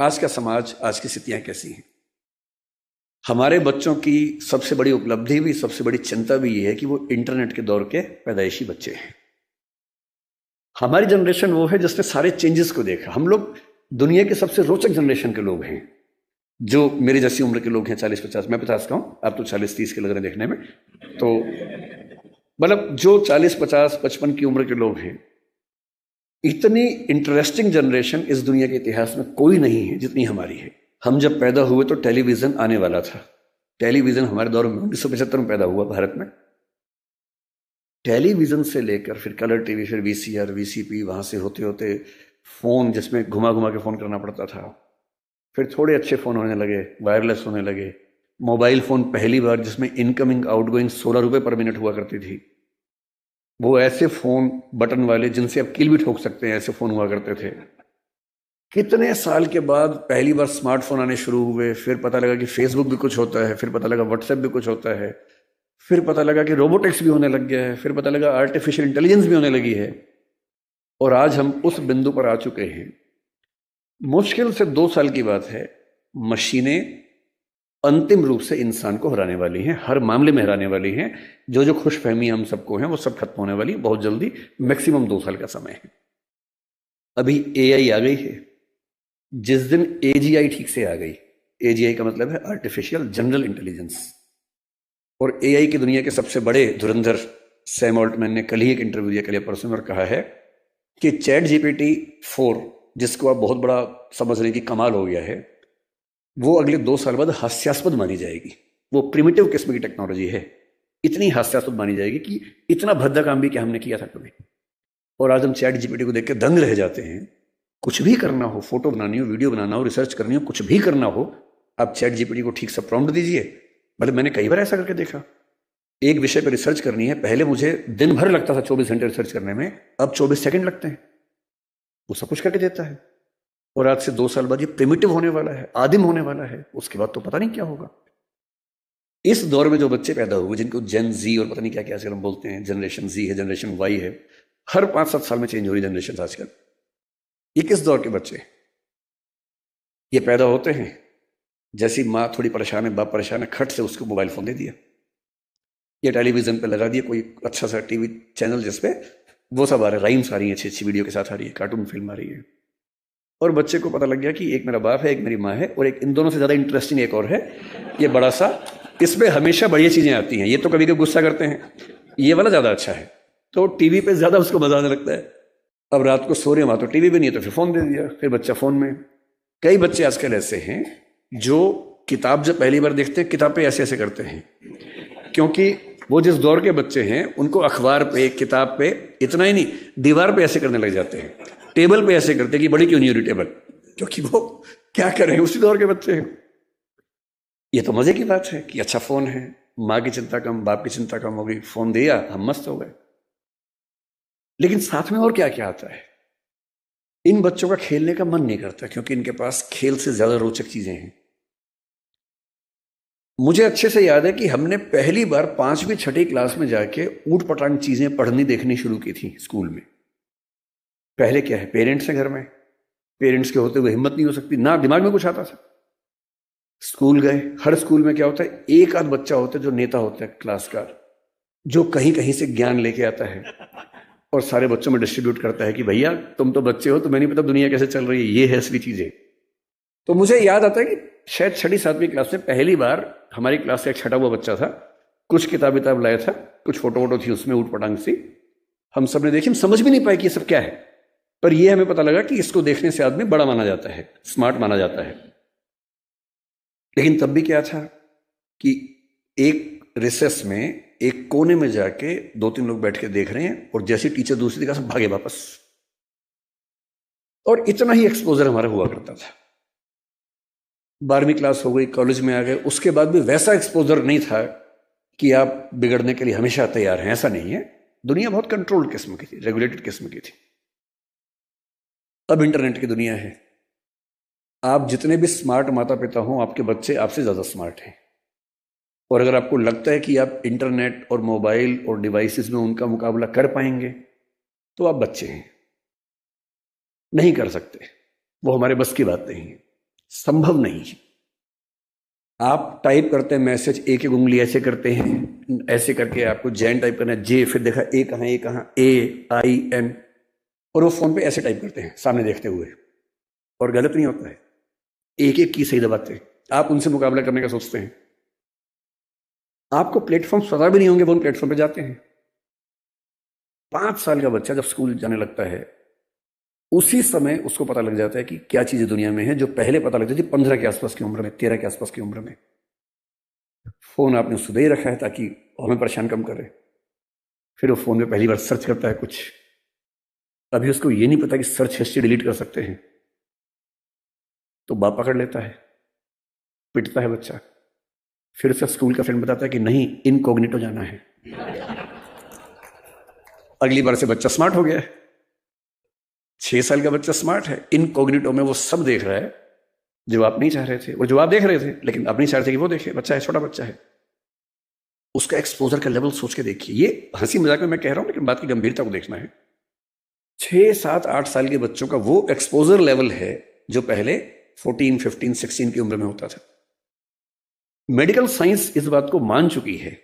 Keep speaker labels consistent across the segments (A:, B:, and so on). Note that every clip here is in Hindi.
A: आज का समाज, आज की स्थितियां कैसी हैं। हमारे बच्चों की सबसे बड़ी उपलब्धि भी, सबसे बड़ी चिंता भी ये है कि वो इंटरनेट के दौर के पैदाइशी बच्चे हैं। हमारी जनरेशन वो है जिसने सारे चेंजेस को देखा। हम लोग दुनिया के सबसे रोचक जनरेशन के लोग हैं, जो मेरी जैसी उम्र के लोग हैं, 40-50। मैं 50 का हूं, आप तो 40-30 के लग रहे हैं देखने में। तो मतलब जो 40-50-55 की उम्र के लोग हैं, इतनी इंटरेस्टिंग जनरेशन इस दुनिया के इतिहास में कोई नहीं है जितनी हमारी है। हम जब पैदा हुए तो टेलीविजन आने वाला था। टेलीविजन हमारे दौर में 1975 में पैदा हुआ भारत में। टेलीविजन से लेकर फिर कलर टीवी, फिर वीसीआर, वीसीपी, वहां से होते होते फोन जिसमें घुमा घुमा के फोन करना पड़ता था, फिर थोड़े अच्छे फोन होने लगे, वायरलेस होने लगे। मोबाइल फोन पहली बार जिसमें इनकमिंग आउटगोइंग 16 रुपए पर मिनट हुआ करती थी। वो ऐसे फोन बटन वाले जिनसे आप कील भी ठोक सकते हैं, ऐसे फोन हुआ करते थे। कितने साल के बाद पहली बार स्मार्टफोन आने शुरू हुए, फिर पता लगा कि फेसबुक भी कुछ होता है, फिर पता लगा व्हाट्सएप भी कुछ होता है, फिर पता लगा कि रोबोटिक्स भी होने लग गया है, फिर पता लगा आर्टिफिशियल इंटेलिजेंस भी होने लगी है। और आज हम उस बिंदु पर आ चुके हैं। मुश्किल से 2 साल की बात है, मशीनें अंतिम रूप से इंसान को हराने वाली हैं, हर मामले में हराने वाली हैं। जो खुशफहमी हम सबको हैं वो सब खत्म होने वाली है बहुत जल्दी। मैक्सिमम 2 साल का समय है। अभी एआई आ गई है। जिस दिन एजीआई ठीक से आ गई, एजीआई का मतलब है आर्टिफिशियल जनरल इंटेलिजेंस, और एआई की दुनिया के सबसे बड़े धुरंधर सैम ऑल्टमैन ने कल ही एक इंटरव्यू दिया, कल या परसों में, और कहा है कि चैट जीपीटी 4, जिसको आप बहुत बड़ा समझ रहे हैं कि कमाल हो गया है, वो अगले 2 साल बाद हास्यास्पद मानी जाएगी। वो प्रिमिटिव किस्म की टेक्नोलॉजी है, इतनी हास्यास्पद मानी जाएगी कि इतना भद्दा काम भी क्या हमने किया था कभी। और आज हम चैट जीपीटी को देख के दंग रह जाते हैं। कुछ भी करना हो, फोटो बनानी हो, वीडियो बनाना हो, रिसर्च करनी हो, कुछ भी करना हो, आप चैट जीपीटी को ठीक से प्रॉम्प्ट दीजिए। मतलब मैंने कई बार ऐसा करके देखा। एक विषय पर रिसर्च करनी है, पहले मुझे दिन भर लगता था 24 घंटे रिसर्च करने में, अब 24 सेकंड लगते हैं, वो सब कुछ करके देता है। और आज से 2 साल बाद ये प्रिमिटिव होने वाला है, आदिम होने वाला है। उसके बाद तो पता नहीं क्या होगा। इस दौर में जो बच्चे पैदा हुए, जिनको जेन जी और पता नहीं क्या क्या आजकल हम बोलते हैं, जनरेशन जी है, जनरेशन वाई है, हर 5-7 साल में चेंज हो रही जनरेशन आजकल। ये किस दौर के बच्चे? ये पैदा होते हैं जैसी माँ थोड़ी परेशान है, बाप परेशान है, खट से उसको मोबाइल फोन दे दिया, या टेलीविजन पे लगा दिया कोई अच्छा सा टीवी चैनल जिसपे वो सब आ रहा है, राइम्स आ रही है, अच्छी अच्छी वीडियो के साथ आ रही है, कार्टून फिल्म आ रही है। और बच्चे को पता लग गया कि एक मेरा बाप है, एक मेरी माँ है, और एक इन दोनों से ज़्यादा इंटरेस्टिंग एक और है, ये बड़ा सा, इसमें हमेशा बढ़िया चीज़ें आती हैं। ये तो कभी कभी गुस्सा करते हैं, ये वाला ज़्यादा अच्छा है, तो टीवी पे ज़्यादा उसको मजा आने लगता है। अब रात को सो रहे वहाँ तो टीवी भी नहीं है, तो फिर फ़ोन दे दिया, फिर बच्चा फ़ोन में। कई बच्चे आजकल ऐसे हैं जो किताब जब पहली बार देखते हैं, किताब पे ऐसे ऐसे करते हैं, क्योंकि वो जिस दौर के बच्चे हैं उनको अखबार पे, किताब पे, इतना ही नहीं, दीवार पे ऐसे करने लग जाते हैं, टेबल पे ऐसे करते हैं कि बड़ी क्यों नहीं हो रही टेबल, क्योंकि वो क्या कर रहे हैं, उसी दौर के बच्चे हैं। ये तो मजे की बात है कि अच्छा फोन है, माँ की चिंता कम, बाप की चिंता कम हो गई, फोन दिया, हम मस्त हो गए। लेकिन साथ में और क्या क्या आता है। इन बच्चों का खेलने का मन नहीं करता, क्योंकि इनके पास खेल से ज्यादा रोचक चीजें हैं। मुझे अच्छे से याद है कि हमने पहली बार 5वीं-6ठी क्लास में जाके ऊट पटांग चीजें पढ़नी देखनी शुरू की थी स्कूल में। पहले क्या है, पेरेंट्स हैं घर में, पेरेंट्स के होते हुए हिम्मत नहीं हो सकती, ना दिमाग में कुछ आता था। स्कूल गए, हर स्कूल में क्या होता है, एक आध बच्चा होता है जो नेता होता है क्लास का, जो कहीं कहीं से ज्ञान लेके आता है और सारे बच्चों में डिस्ट्रीब्यूट करता है कि भैया तुम तो बच्चे हो, तुम्हें नहीं पता दुनिया कैसे चल रही है, ये है असली चीजें। तो मुझे याद आता है कि शायद 6ठी-7वीं क्लास में पहली बार हमारी क्लास से एक छटा हुआ बच्चा था, कुछ किताब लाया था, कुछ फोटो थी उसमें ऊट पटांग सी, हम सब ने देखी, हम समझ भी नहीं पाए कि ये सब क्या है, पर ये हमें पता लगा कि इसको देखने से आदमी बड़ा माना जाता है, स्मार्ट माना जाता है। लेकिन तब भी क्या था कि एक रिसेस में, एक कोने में जाके 2-3 लोग बैठ के देख रहे हैं, और जैसे टीचर दूसरी जगह से भागे वापस। और इतना ही एक्सपोजर हमारा हुआ करता था। 12वीं क्लास हो गई, कॉलेज में आ गए, उसके बाद भी वैसा एक्सपोजर नहीं था कि आप बिगड़ने के लिए हमेशा तैयार हैं, ऐसा नहीं है। दुनिया बहुत कंट्रोल्ड किस्म की थी, रेगुलेटेड किस्म की थी। अब इंटरनेट की दुनिया है। आप जितने भी स्मार्ट माता पिता हों, आपके बच्चे आपसे ज़्यादा स्मार्ट हैं। और अगर आपको लगता है कि आप इंटरनेट और मोबाइल और डिवाइसेस में उनका मुकाबला कर पाएंगे, तो आप बच्चे हैं, नहीं कर सकते, वो हमारे बस की बात नहीं है। संभव नहीं। आप टाइप करते हैं मैसेज, एक एक उंगली ऐसे करते हैं, ऐसे करके आपको जैन टाइप करना है, जे, फिर देखा ए कहाँ, AIN, और वो फोन पे ऐसे टाइप करते हैं सामने देखते हुए, और गलत नहीं होता है, एक एक की सही दबाते हैं। आप उनसे मुकाबला करने का सोचते हैं, आपको प्लेटफॉर्म पता भी नहीं होंगे, वो उन प्लेटफॉर्म पे जाते हैं। 5 साल का बच्चा जब स्कूल जाने लगता है, उसी समय उसको पता लग जाता है कि क्या चीजें दुनिया में है, जो पहले पता लगती थी 15 के आसपास की उम्र में, 13 के आसपास की उम्र में। फोन आपने उससे दे रखा है ताकि हमें परेशान कम करे। फिर वो फोन में पहली बार सर्च करता है कुछ, अभी उसको ये नहीं पता कि सर्च हिस्ट्री डिलीट कर सकते हैं, तो बाप पकड़ लेता है, पिटता है बच्चा। फिर से स्कूल का फ्रेंड बताता है कि नहीं, इनकॉग्निटो जाना है। अगली बार से बच्चा स्मार्ट हो गया है, 6 साल का बच्चा स्मार्ट है, इनकॉग्निटो में वो सब देख रहा है जो आप नहीं चाह रहे थे, और जो आप देख रहे थे लेकिन आप नहीं चाह रहे थे कि वो देखे। बच्चा है, छोटा बच्चा है, उसका एक्सपोजर का लेवल सोच के देखिए। ये हंसी मजाक में मैं कह रहा हूं, लेकिन बात की गंभीरता को देखना है। 6, 7, 8 साल के बच्चों का वो एक्सपोजर लेवल है जो पहले 14, 15, 16 की उम्र में होता था। मेडिकल साइंस इस बात को मान चुकी है।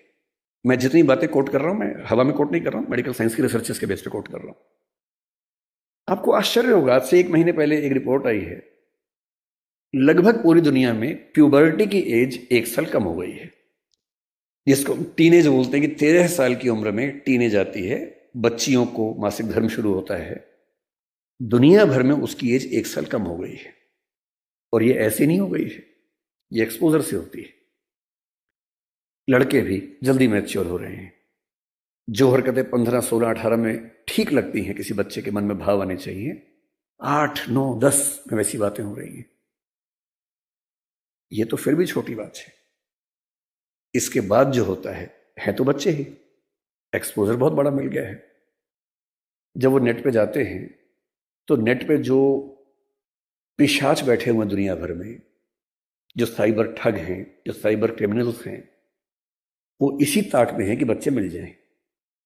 A: मैं जितनी बातें कोट कर रहा हूं, मैं हवा में कोट नहीं कर रहा हूं, मेडिकल साइंस की रिसर्चेस के बेस पे कोट कर रहा हूं। आपको आश्चर्य होगा, आज से 1 महीने पहले एक रिपोर्ट आई है, लगभग पूरी दुनिया में प्यूबर्टी की एज 1 साल कम हो गई है, जिसको टीनेज बोलते हैं कि 13 साल की उम्र में टीनेज आती है, बच्चियों को मासिक धर्म शुरू होता है। दुनिया भर में उसकी एज 1 साल कम हो गई है, और ये ऐसे नहीं हो गई है, ये एक्सपोजर से होती है। लड़के भी जल्दी मैच्योर हो रहे हैं। जो हरकतें 15, 16, 18 में ठीक लगती हैं, किसी बच्चे के मन में भाव आने चाहिए, 8, 9, 10 में वैसी बातें हो रही हैं। ये तो फिर भी छोटी बात है। इसके बाद जो होता है तो बच्चे ही, एक्सपोजर बहुत बड़ा मिल गया है। जब वो नेट पे जाते हैं तो नेट पे जो पिशाच बैठे हुए हैं दुनिया भर में, जो साइबर ठग हैं, जो साइबर क्रिमिनल्स हैं, वो इसी ताक में है कि बच्चे मिल जाएं।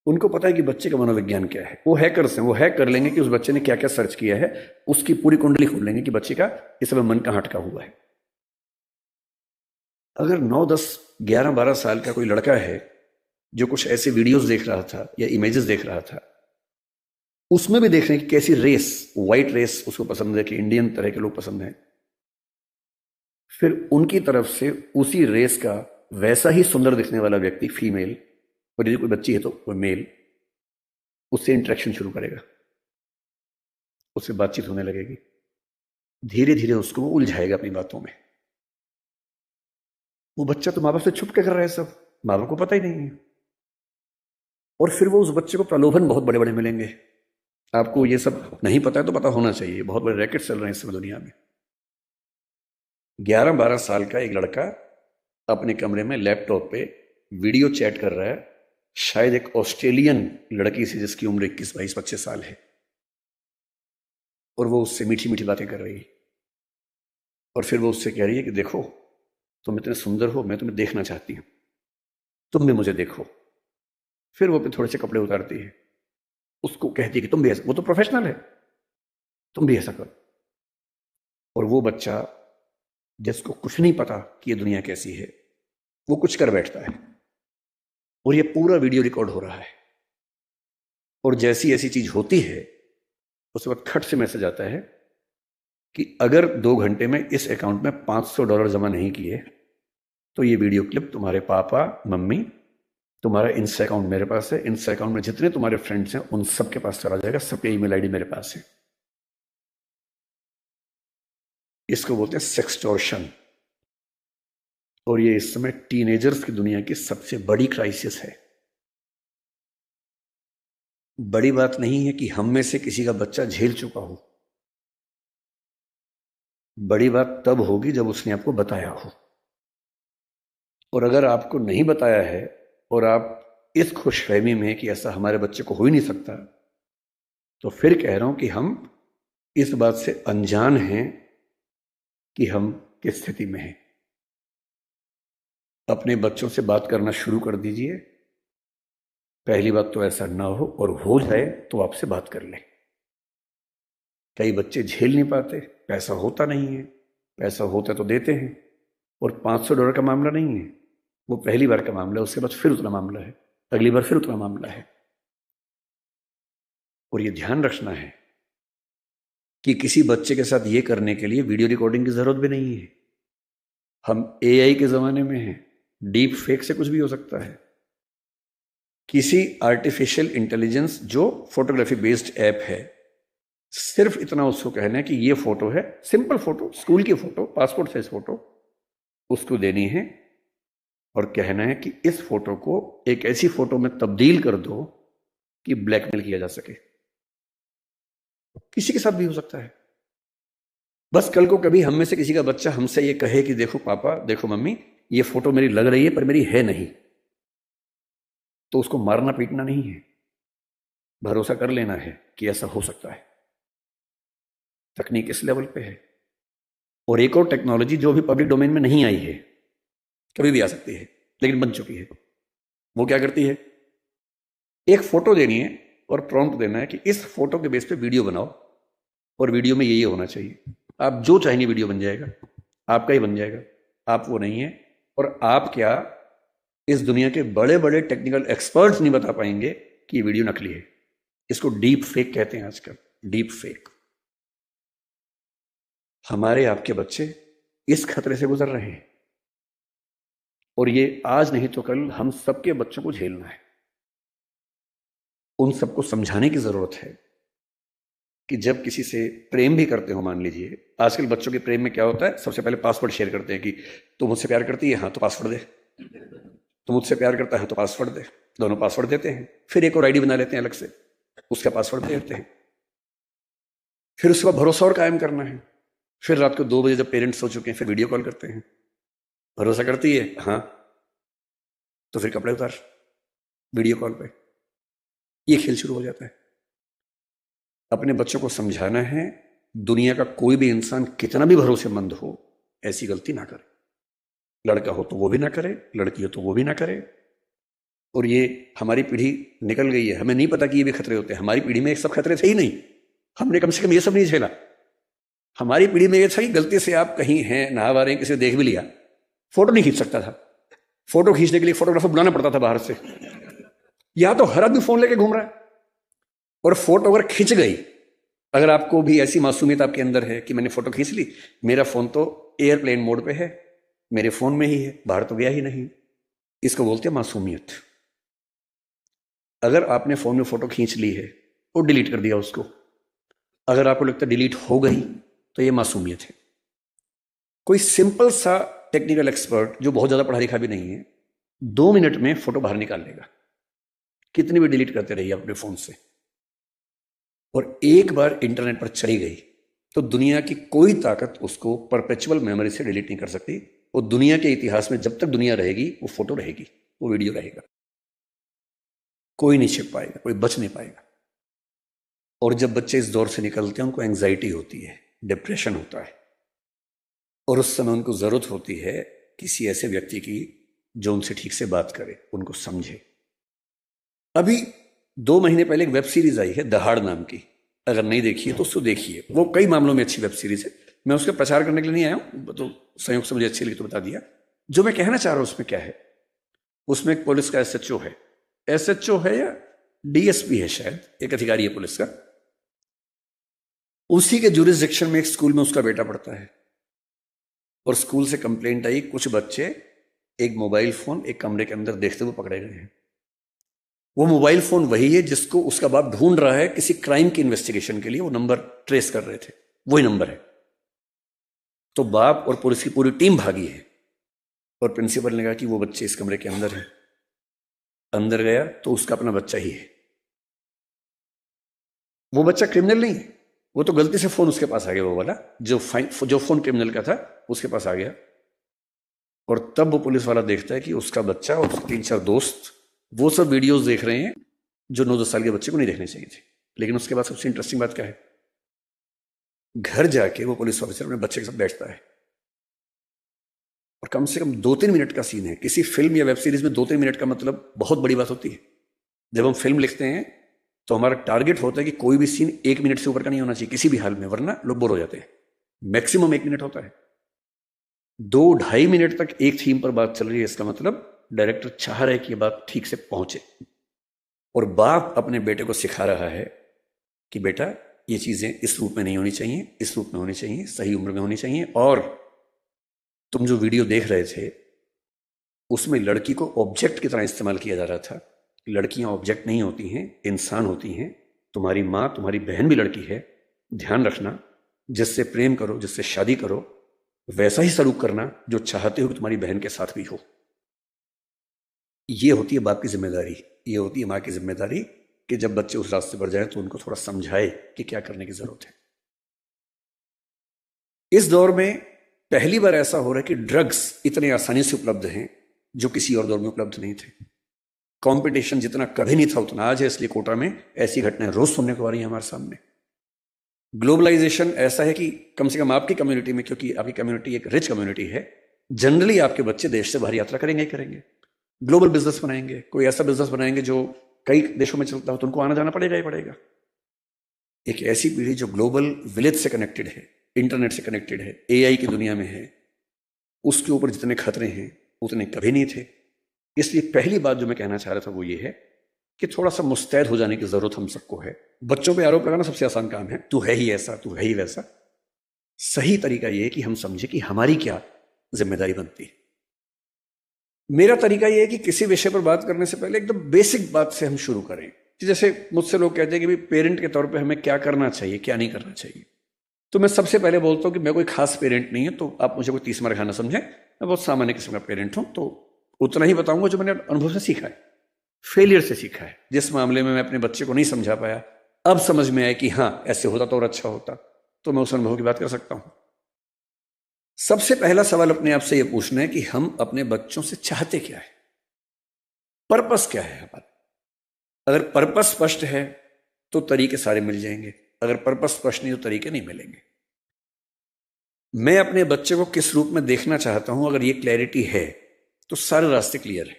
A: उनको पता है कि बच्चे का मनोविज्ञान क्या है। वो हैकर्स हैं, वो हैक कर लेंगे कि उस बच्चे ने क्या क्या सर्च किया है, उसकी पूरी कुंडली खोल लेंगे कि बच्चे का इस समय मन कहाँ अटका हुआ है। अगर 9, 10, 11, 12 साल का कोई लड़का है जो कुछ ऐसे वीडियोस देख रहा था या इमेजेस देख रहा था, उसमें भी देख रहे हैं कि कैसी रेस, व्हाइट रेस उसको पसंद है, कि इंडियन तरह के लोग पसंद हैं, फिर उनकी तरफ से उसी रेस का वैसा ही सुंदर दिखने वाला व्यक्ति, फीमेल, और यदि कोई बच्ची है तो वो मेल, उससे इंटरेक्शन शुरू करेगा, उससे बातचीत होने लगेगी। धीरे धीरे उसको उलझाएगा अपनी बातों में। वो बच्चा तो माँ बाप से छुप के कर रहा है सब, माँ बाप को पता ही नहीं है। और फिर वो उस बच्चे को प्रलोभन बहुत बड़े बड़े मिलेंगे। आपको ये सब नहीं पता है तो पता होना चाहिए, बहुत बड़े रैकेट चल रहे हैं इस समय दुनिया में। 11, 12 साल का एक लड़का अपने कमरे में लैपटॉप पे वीडियो चैट कर रहा है, शायद एक ऑस्ट्रेलियन लड़की से जिसकी उम्र 21, 22, 25 साल है, और वो उससे मीठी मीठी बातें कर रही है। और फिर वो उससे कह रही है कि देखो, तुम इतने सुंदर हो, मैं तुम्हें देखना चाहती हूं, तुम भी मुझे देखो। फिर वो अपने थोड़े से कपड़े उतारती है, उसको कहती है कि तुम भी ऐसा, वो तो प्रोफेशनल है, तुम भी ऐसा करो। और वो बच्चा जिसको कुछ नहीं पता कि ये दुनिया कैसी है, वो कुछ कर बैठता है, और ये पूरा वीडियो रिकॉर्ड हो रहा है। और जैसी ऐसी चीज होती है, उसके बाद खट से मैसेज आता है कि अगर 2 घंटे में इस अकाउंट में $500 जमा नहीं किए तो ये वीडियो क्लिप तुम्हारे पापा, मम्मी, तुम्हारा इंस्टा अकाउंट मेरे पास है, इंस्टा अकाउंट में जितने तुम्हारे फ्रेंड्स हैं उन सबके पास चला जाएगा, सबके ईमेल आईडी मेरे पास है। इसको बोलते हैं सेक्सटॉर्शन। और ये इस समय टीनेजर्स की दुनिया की सबसे बड़ी क्राइसिस है। बड़ी बात नहीं है कि हम में से किसी का बच्चा झेल चुका हो, बड़ी बात तब होगी जब उसने आपको बताया हो। और अगर आपको नहीं बताया है और आप इस खुशफहमी में कि ऐसा हमारे बच्चे को हो ही नहीं सकता, तो फिर कह रहा हूं कि हम इस बात से अनजान हैं कि हम किस स्थिति में हैं। अपने बच्चों से बात करना शुरू कर दीजिए। पहली बात तो ऐसा ना हो, और हो जाए तो आपसे बात कर लें। कई बच्चे झेल नहीं पाते, पैसा होता नहीं है, पैसा होता तो देते हैं। और $500 का मामला नहीं है, वो पहली बार का मामला है, उसके बाद फिर उतना मामला है, अगली बार फिर उतना मामला है। और ये ध्यान रखना है कि किसी बच्चे के साथ ये करने के लिए वीडियो रिकॉर्डिंग की जरूरत भी नहीं है। हम एआई के जमाने में हैं, डीप फेक से कुछ भी हो सकता है। किसी आर्टिफिशियल इंटेलिजेंस जो फोटोग्राफी बेस्ड ऐप है, सिर्फ इतना उसको कहना है कि ये फोटो है, सिंपल फोटो, स्कूल की फोटो, पासपोर्ट साइज फोटो, उसको देनी है और कहना है कि इस फोटो को एक ऐसी फोटो में तब्दील कर दो कि ब्लैकमेल किया जा सके। किसी के साथ भी हो सकता है। बस कल को कभी हम में से किसी का बच्चा हमसे ये कहे कि देखो पापा, देखो मम्मी, ये फोटो मेरी लग रही है पर मेरी है नहीं, तो उसको मारना पीटना नहीं है, भरोसा कर लेना है कि ऐसा हो सकता है। तकनीक इस लेवल पे है। और एक और टेक्नोलॉजी जो भी पब्लिक डोमेन में नहीं आई है, कभी भी आ सकती है लेकिन बन चुकी है, वो क्या करती है, एक फोटो देनी है और प्रॉम्प्ट देना है कि इस फोटो के बेस पे वीडियो बनाओ और वीडियो में ये होना चाहिए। आप जो चाहेंगे वीडियो बन जाएगा, आपका ही बन जाएगा, आप वो नहीं है। और आप क्या, इस दुनिया के बड़े बड़े टेक्निकल एक्सपर्ट्स नहीं बता पाएंगे कि ये वीडियो नकली है। इसको डीप फेक कहते हैं आजकल, डीप फेक। हमारे आपके बच्चे इस खतरे से गुजर रहे हैं और ये आज नहीं तो कल हम सबके बच्चों को झेलना है। उन सबको समझाने की जरूरत है कि जब किसी से प्रेम भी करते हो, मान लीजिए आजकल बच्चों के प्रेम में क्या होता है, सबसे पहले पासवर्ड शेयर करते हैं कि तू मुझसे प्यार करती है, हाँ तो पासवर्ड दे, तू मुझसे प्यार करता है तो पासवर्ड दे, दोनों पासवर्ड देते हैं। फिर एक और आईडी बना लेते हैं अलग से, उसका पासवर्ड देते हैं। फिर उसका भरोसा और कायम करना है। फिर रात को 2 बजे जब पेरेंट्स सो चुके हैं, फिर वीडियो कॉल करते हैं, भरोसा करती है हाँ, तो फिर कपड़े उतार, वीडियो कॉल पे, ये खेल शुरू हो जाता है। अपने बच्चों को समझाना है दुनिया का कोई भी इंसान कितना भी भरोसेमंद हो, ऐसी गलती ना करे। लड़का हो तो वो भी ना करे, लड़की हो तो वो भी ना करे। और ये हमारी पीढ़ी निकल गई है, हमें नहीं पता कि ये भी खतरे होते हैं। हमारी पीढ़ी में एक सब खतरे थे ही नहीं, हमने कम से कम ये सब नहीं झेला। हमारी पीढ़ी में ये था कि गलती से आप कहीं हैं, नहा रहे हैं, किसी देख भी लिया, फोटो नहीं खींच सकता था। फोटो खींचने के लिए फोटोग्राफर बुलाना पड़ता था बाहर से। या तो हर आदमी फोन लेके घूम रहा है, और फोटो अगर खिंच गई, अगर आपको भी ऐसी मासूमियत आपके अंदर है कि मैंने फोटो खींच ली, मेरा फोन तो एयरप्लेन मोड पे है, मेरे फोन में ही है, बाहर तो गया ही नहीं, इसको बोलते हैं मासूमियत। अगर आपने फोन में फोटो खींच ली है और डिलीट कर दिया उसको, अगर आपको लगता है डिलीट हो गई, तो ये मासूमियत है। कोई सिंपल सा टेक्निकल एक्सपर्ट जो बहुत ज्यादा पढ़ा लिखा भी नहीं है, 2 मिनट में फोटो बाहर निकाल लेगा, कितनी भी डिलीट करते रहिए अपने फोन से। और एक बार इंटरनेट पर चली गई तो दुनिया की कोई ताकत उसको परपेचुअल मेमोरी से डिलीट नहीं कर सकती। वो दुनिया के इतिहास में जब तक दुनिया रहेगी, वो फोटो रहेगी, वो वीडियो रहेगा, कोई नहीं छिप पाएगा, कोई बच नहीं पाएगा। और जब बच्चे इस दौर से निकलते हैं, उनको एंग्जाइटी होती है, डिप्रेशन होता है, और उस समय उनको जरूरत होती है किसी ऐसे व्यक्ति की जो उनसे ठीक से बात करे, उनको समझे। अभी 2 महीने पहले एक वेब सीरीज आई है दहाड़ नाम की, अगर नहीं देखिए तो उसको देखिए। वो कई मामलों में अच्छी वेब सीरीज है, मैं उसका प्रचार करने के लिए नहीं आया हूं, तो संयोग से मुझे अच्छी लगी तो बता दिया। जो मैं कहना चाह रहा हूं उसमें क्या है, उसमें एक पुलिस का एसएचओ है, एसएचओ है या डीएसपी है शायद, एक अधिकारी है पुलिस का। उसी के जुरिसडिक्शन में एक स्कूल में उसका बेटा पढ़ता है, और स्कूल से कंप्लेंट आई, कुछ बच्चे एक मोबाइल फोन एक कमरे के अंदर देखते हुए पकड़े गए हैं। वो मोबाइल फोन वही है जिसको उसका बाप ढूंढ रहा है किसी क्राइम की इन्वेस्टिगेशन के लिए, वो नंबर ट्रेस कर रहे थे, वही नंबर है। तो बाप और पुलिस की पूरी टीम भागी है, और प्रिंसिपल ने कहा कि वो बच्चे इस कमरे के अंदर है। अंदर गया तो उसका अपना बच्चा ही है। वो बच्चा क्रिमिनल नहीं है, वो तो गलती से फोन उसके पास आ गया, वो वाला जो फोन क्रिमिनल का था उसके पास आ गया। और तब वो पुलिस वाला देखता है कि उसका बच्चा और उसके 3-4 दोस्त वो सब वीडियोस देख रहे हैं जो 9-10 साल के बच्चे को नहीं देखने चाहिए थे। लेकिन उसके बाद सबसे इंटरेस्टिंग बात क्या है, घर जाके वो पुलिस ऑफिसर अपने बच्चे के साथ बैठता है, और कम से कम 2-3 मिनट का सीन है। किसी फिल्म या वेब सीरीज में 2-3 मिनट का मतलब बहुत बड़ी बात होती है। जब हम फिल्म लिखते हैं तो हमारा टारगेट होता है कि कोई भी सीन 1 मिनट से ऊपर का नहीं होना चाहिए किसी भी हाल में, वरना लोग बोर हो जाते हैं। मैक्सिमम 1 मिनट होता है। 2-2.5 मिनट तक एक थीम पर बात चल रही है, इसका मतलब डायरेक्टर चाह रहा है कि ये बात ठीक से पहुंचे। और बाप अपने बेटे को सिखा रहा है कि बेटा ये चीजें इस रूप में नहीं होनी चाहिए, इस रूप में होनी चाहिए, सही उम्र में होनी चाहिए। और तुम जो वीडियो देख रहे थे उसमें लड़की को ऑब्जेक्ट की तरह इस्तेमाल किया जा रहा था। लड़कियां ऑब्जेक्ट नहीं होती हैं, इंसान होती हैं। तुम्हारी माँ, तुम्हारी बहन भी लड़की है। ध्यान रखना, जिससे प्रेम करो, जिससे शादी करो, वैसा ही सलूक करना जो चाहते हो कि तुम्हारी बहन के साथ भी हो। ये होती है बाप की जिम्मेदारी, ये होती है माँ की जिम्मेदारी कि जब बच्चे उस रास्ते पर जाएं तो उनको थोड़ा समझाए कि क्या करने की जरूरत है। इस दौर में पहली बार ऐसा हो रहा है कि ड्रग्स इतने आसानी से उपलब्ध हैं जो किसी और दौर में उपलब्ध नहीं थे। कंपटीशन जितना कभी नहीं था उतना आज है, इसलिए कोटा में ऐसी घटनाएं रोज सुनने को आ रही हैं हमारे सामने। ग्लोबलाइजेशन ऐसा है कि कम से कम आपकी कम्युनिटी में, क्योंकि आपकी कम्युनिटी एक रिच कम्युनिटी है, जनरली आपके बच्चे देश से बाहर यात्रा करेंगे ही करेंगे। ग्लोबल बिजनेस बनाएंगे, कोई ऐसा बिजनेस बनाएंगे जो कई देशों में चलता हो, तो उनको आना जाना पड़ेगा ही पड़ेगा। एक ऐसी पीढ़ी जो ग्लोबल विलेज से कनेक्टेड है, इंटरनेट से कनेक्टेड है, एआई की दुनिया में है, उसके ऊपर जितने खतरे हैं उतने कभी नहीं थे। इसलिए पहली बात जो मैं कहना चाह रहा था वो ये है कि थोड़ा सा मुस्तैद हो जाने की जरूरत हम सबको है। बच्चों पे आरोप लगाना सबसे आसान काम है, तू है ही ऐसा, तू है ही वैसा। सही तरीका यह है कि हम समझे कि हमारी क्या जिम्मेदारी बनती है। मेरा तरीका यह है कि किसी विषय पर बात करने से पहले एकदम बेसिक बात से हम शुरू करें। जैसे मुझसे लोग कहते हैं कि भाई पेरेंट के तौर पे हमें क्या करना चाहिए, क्या नहीं करना चाहिए, तो मैं सबसे पहले बोलता हूं कि मैं कोई खास पेरेंट नहीं है, तो आप मुझे कोई 30 मार खाना समझें। मैं बहुत सामान्य किस्म का पेरेंट हूं, तो उतना ही बताऊंगा जो मैंने अनुभव से सीखा है, फेलियर से सीखा है। जिस मामले में मैं अपने बच्चे को नहीं समझा पाया, अब समझ में आया कि हाँ ऐसे होता तो और अच्छा होता, तो मैं उस अनुभव की बात कर सकता हूं। सबसे पहला सवाल अपने आप से यह पूछना है कि हम अपने बच्चों से चाहते क्या है, पर्पस क्या है हमारा। अगर पर्पस स्पष्ट है तो तरीके सारे मिल जाएंगे, अगर पर्पस स्पष्ट नहीं तो तरीके नहीं मिलेंगे। मैं अपने बच्चे को किस रूप में देखना चाहता हूं, अगर ये क्लैरिटी है तो सारे रास्ते क्लियर है।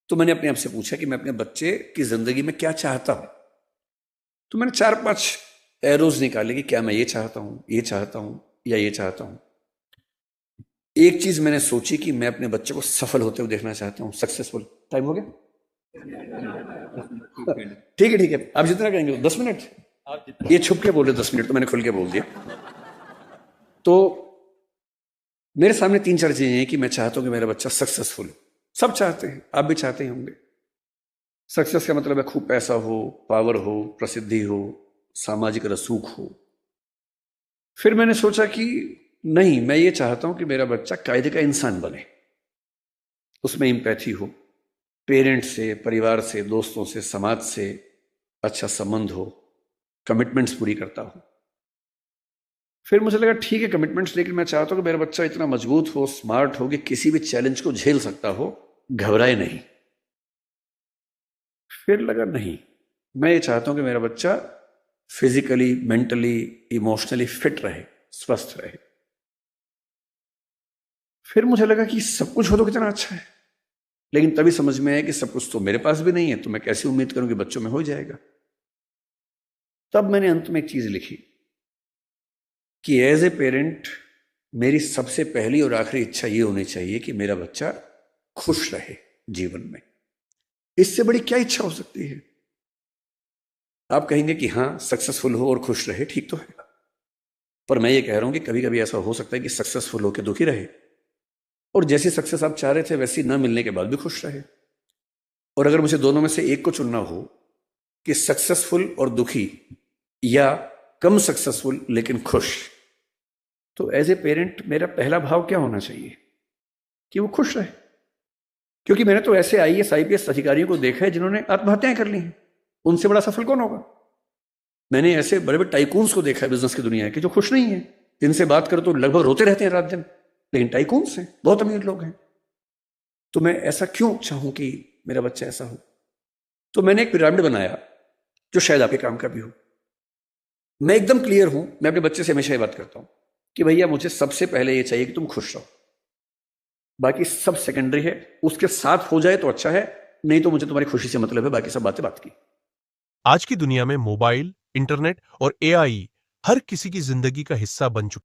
A: तो मैंने अपने आप से पूछा कि मैं अपने बच्चे की जिंदगी में क्या चाहता हूं। तो मैंने 4-5 एरोज निकाले कि क्या मैं ये चाहता हूं, ये चाहता हूं या ये चाहता हूं। एक चीज मैंने सोची कि मैं अपने बच्चे को सफल होते हुए देखना चाहता हूं, सक्सेसफुल। टाइम हो गया? ठीक है ठीक है, आप जितना कहेंगे 10 मिनट। ये छुप के बोल रहे 10 मिनट, तो मैंने खुल के बोल दिया। तो मेरे सामने 3-4 चीजें हैं कि मैं चाहता हूं कि मेरा बच्चा सक्सेसफुल हो। सब चाहते हैं, आप भी चाहते ही होंगे। सक्सेस का मतलब है खूब पैसा हो, पावर हो, प्रसिद्धि हो, सामाजिक रसूख हो। फिर मैंने सोचा कि नहीं, मैं ये चाहता हूं कि मेरा बच्चा कायदे का इंसान बने, उसमें एम्पैथी हो, पेरेंट्स से, परिवार से, दोस्तों से, समाज से अच्छा संबंध हो, कमिटमेंट्स पूरी करता हो। फिर मुझे लगा ठीक है कमिटमेंट्स, लेकिन मैं चाहता हूं कि मेरा बच्चा इतना मजबूत हो, स्मार्ट हो कि किसी भी चैलेंज को झेल सकता हो, घबराए नहीं। फिर लगा नहीं, मैं ये चाहता हूं कि मेरा बच्चा फिजिकली, मेंटली, इमोशनली फिट रहे, स्वस्थ रहे। फिर मुझे लगा कि सब कुछ हो तो कितना अच्छा है, लेकिन तभी समझ में आया कि सब कुछ तो मेरे पास भी नहीं है, तो मैं कैसे उम्मीद करूं कि बच्चों में हो जाएगा। तब मैंने अंत में एक चीज लिखी कि एज ए पेरेंट मेरी सबसे पहली और आखिरी इच्छा ये होनी चाहिए कि मेरा बच्चा खुश रहे जीवन में। इससे बड़ी क्या इच्छा हो सकती है? आप कहेंगे कि हाँ सक्सेसफुल हो और खुश रहे, ठीक तो है, पर मैं ये कह रहा हूं कि कभी कभी ऐसा हो सकता है कि सक्सेसफुल होकर दुखी रहे, और जैसी सक्सेस आप चाह रहे थे वैसी ना मिलने के बाद भी खुश रहे। और अगर मुझे दोनों में से एक को चुनना हो कि सक्सेसफुल और दुखी या कम सक्सेसफुल लेकिन खुश, तो एज ए पेरेंट मेरा पहला भाव क्या होना चाहिए कि वो खुश रहे। क्योंकि मैंने तो ऐसे आईएएस आईपीएस अधिकारियों को देखा है जिन्होंने आत्महत्याएं कर ली हैं, उनसे बड़ा सफल कौन होगा? मैंने ऐसे बड़े बड़े टाइकून्स को देखा है बिजनेस की दुनिया के जो खुश नहीं है, जिनसे बात करो तो लगभग रोते रहते हैं रात दिन, लेकिन टाइकून्स हैं, बहुत अमीर लोग हैं। तो मैं ऐसा क्यों चाहूं कि मेरा बच्चा ऐसा हो? तो मैंने एक पिरामिड बनाया जो शायद आपके काम का भी हो। मैं एकदम क्लियर हूं, मैं अपने बच्चे से हमेशा ये बात करता हूं कि भैया मुझे सबसे पहले ये चाहिए कि तुम खुश रहो, बाकी सब सेकेंडरी है। उसके साथ हो जाए तो अच्छा है, नहीं तो मुझे तुम्हारी खुशी से मतलब है, बाकी सब बातें बात की।
B: आज की दुनिया में मोबाइल, इंटरनेट और एआई हर किसी की जिंदगी का हिस्सा बन चुके